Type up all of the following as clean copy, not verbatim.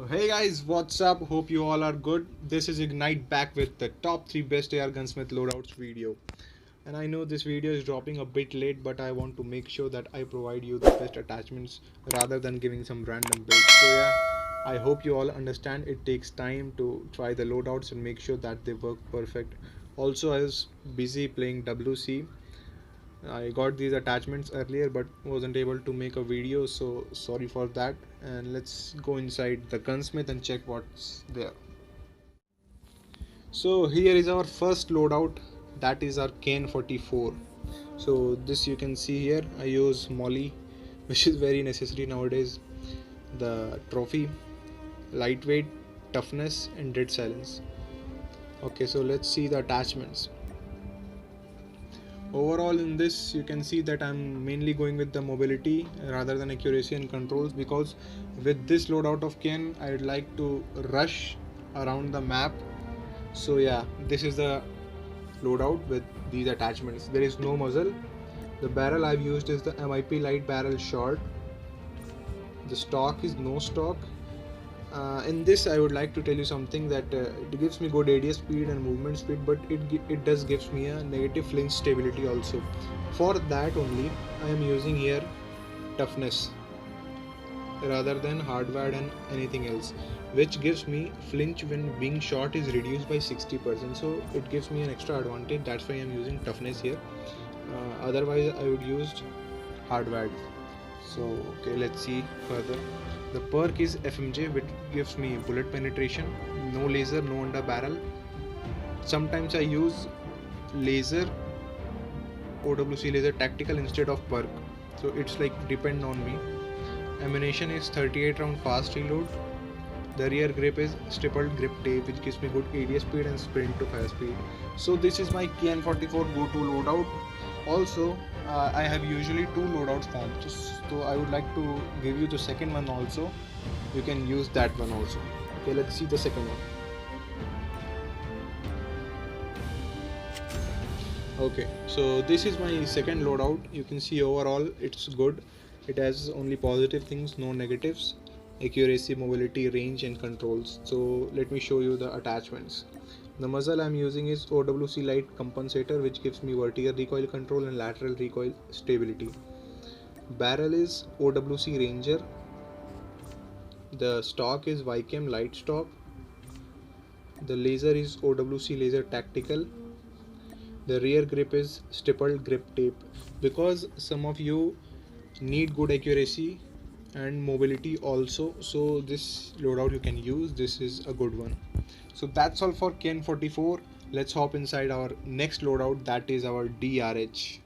Hey guys, what's up? Hope you all are good. This is Ignite back with the top 3 best AR gunsmith loadouts video. And I know this video is dropping a bit late, but I want to make sure that I provide you the best attachments rather than giving some random builds. So yeah, I hope you all understand it takes time to try the loadouts and make sure that they work perfect. Also, I was busy playing WC. I got these attachments earlier but wasn't able to make a video, so sorry for that. And let's go inside the gunsmith and check what's there. So here is our first loadout, that is our KN-44. So this you can see here, I use Molly which is very necessary nowadays. The trophy, lightweight, toughness and dead silence. Okay, so let's see the attachments. Overall in this you can see that I'm mainly going with the mobility rather than accuracy and controls, because with this loadout of KN I'd like to rush around the map. So yeah, this is the loadout with these attachments. There is no muzzle. The barrel I've used is the MIP light barrel short. The stock is no stock. In this I would like to tell you something, that it gives me good ADS speed and movement speed, but it does gives me a negative flinch stability also. For that only I am using here toughness rather than hardwired and anything else, which gives me flinch when being shot is reduced by 60%, so it gives me an extra advantage. That's why I'm using toughness here. Otherwise I would use hardwired. So okay, let's see further. The perk is FMJ, which gives me bullet penetration, no laser, no under barrel. Sometimes I use laser, OWC laser tactical instead of perk, so it's like depend on me. Ammunition is 38 round fast reload. The rear grip is stippled grip tape, which gives me good ADS speed and sprint to fire speed. So this is my KN-44 go-to loadout. Also, I have usually two loadouts formed, so I would like to give you the second one also. You can use that one also. Okay, let's see the second one. Okay, so this is my second loadout. You can see overall it's good. It has only positive things, no negatives. Accuracy, mobility, range and controls. So let me show you the attachments. The muzzle I'm using is OWC light compensator, which gives me vertical recoil control and lateral recoil stability. Barrel is OWC Ranger. The stock is Vicam light stock. The laser is OWC laser tactical. The rear grip is stippled grip tape, because some of you need good accuracy and mobility also, so this loadout you can use. This is a good one. So that's all for KN-44. Let's hop inside our next loadout, that is our DRH.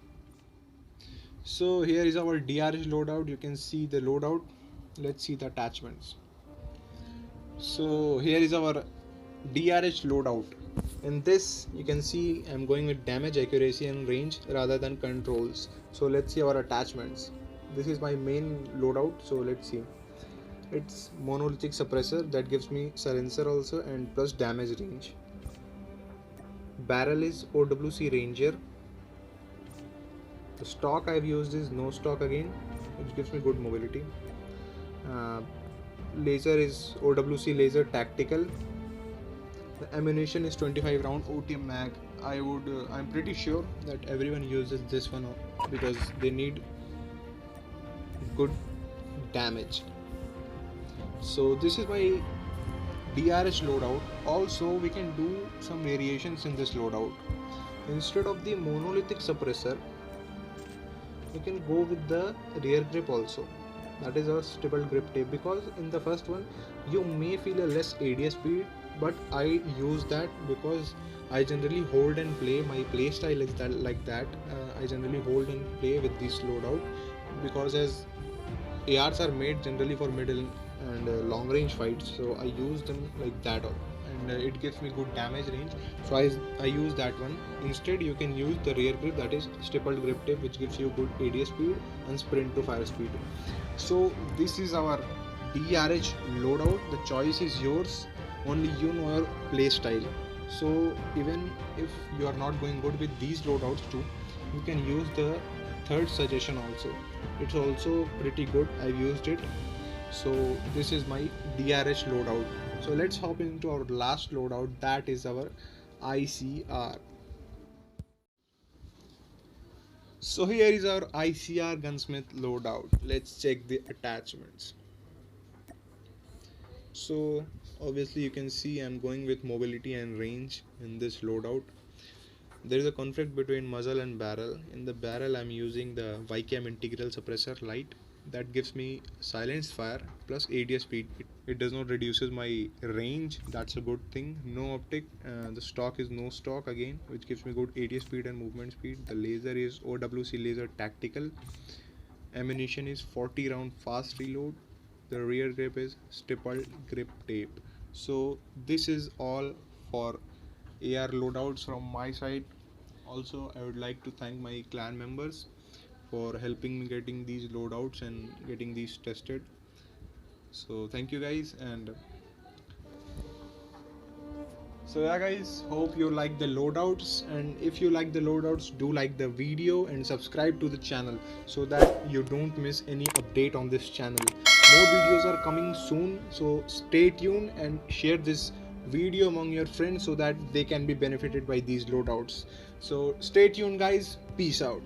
So here is our DRH loadout. You can see the loadout. Let's see the attachments. So here is our DRH loadout. In this you can see I'm going with damage, accuracy and range rather than controls. So let's see our attachments. This is my main loadout, so let's see. It's monolithic suppressor that gives me silencer also and plus damage range. Barrel is OWC Ranger. The stock I've used is no stock again, which gives me good mobility. Laser is OWC laser tactical. The ammunition is 25 round OTM mag. I'm pretty sure that everyone uses this one because they need good damage. So this is my DRH loadout. Also we can do some variations in this loadout. Instead of the monolithic suppressor, you can go with the rear grip also, that is a stippled grip tape, because in the first one you may feel a less ADS speed, but I use that because I generally hold and play. My play style is like that. I generally hold and play with this loadout, because as ARs are made generally for middle and long range fights, so I use them like that, and it gives me good damage range, so I use that one. Instead you can use the rear grip, that is stippled grip tape, which gives you good ADS speed and sprint to fire speed. So this is our DRH loadout. The choice is yours, only you know your play style. So even if you are not going good with these loadouts too, you can use the third suggestion also. It's also pretty good. I've used it. So this is my DRH loadout. So let's hop into our last loadout, that is our ICR. So here is our ICR gunsmith loadout. Let's check the attachments. So obviously you can see I'm going with mobility and range in this loadout. There is a conflict between muzzle and barrel. In the barrel I'm using the Vicam integral suppressor light that gives me silenced fire plus ADS speed. It does not reduces my range, that's a good thing. No optic, the stock is no stock again, which gives me good ADS speed and movement speed. The laser is OWC laser tactical. Ammunition is 40 round fast reload. The rear grip is stippled grip tape. So this is all for AR loadouts from my side. Also I would like to thank my clan members for helping me getting these loadouts and getting these tested. So thank you guys. And so yeah guys, hope you like the loadouts, and if you like the loadouts, do like the video and subscribe to the channel so that you don't miss any update on this channel. More videos are coming soon, so stay tuned and share this video among your friends so that they can be benefited by these loadouts. So stay tuned guys, peace out.